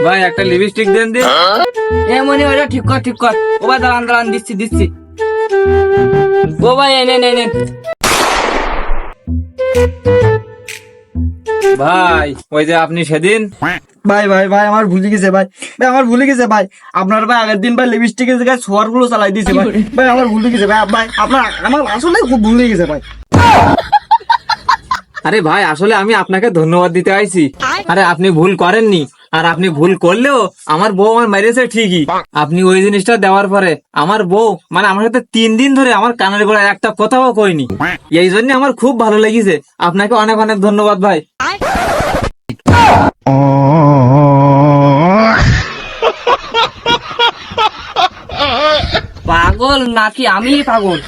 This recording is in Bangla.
ভাই একটা লিপস্টিক দেন দিন। মনে ওটা ঠিক কর ঠিক কর। ও ভাই দাঁড়ান দাঁড়ান, দিচ্ছি দিচ্ছি। ও ভাই এনে নে। ভাই ওই যে আপনি সেদিন ভাই ভাই ভাই আমার ভুলে গেছে ভাই, ভাই আমার ভুলে গেছে ভাই। আপনার ভাই আগের দিন ভাই লিপস্টিকের জায়গায় সোয়ার গুলো চালাই দিয়েছে ভাই, ভাই আমার ভুলে গেছে ভাই। ভাই আপনার আমার আসলে খুব ভুলে গেছে ভাই। আরে ভাই আসলে আমি আপনাকে ধন্যবাদ দিতে আইছি। আরে আপনি ভুল করেননি, আর আপনি ভুল করলেও আমার বউ আমার মেরেছে ঠিকই। আপনি ওই জিনিসটা দেওয়ার পরে আমার বউ মানে আমার সাথে 3 দিন ধরে আমার কানের গোড়ায় একটা কথাও কইনি। এই জন্য আমার খুব ভালো লেগেছে। আপনাকে অনেক অনেক ধন্যবাদ ভাই। পাগল নাকি আমি পাগল?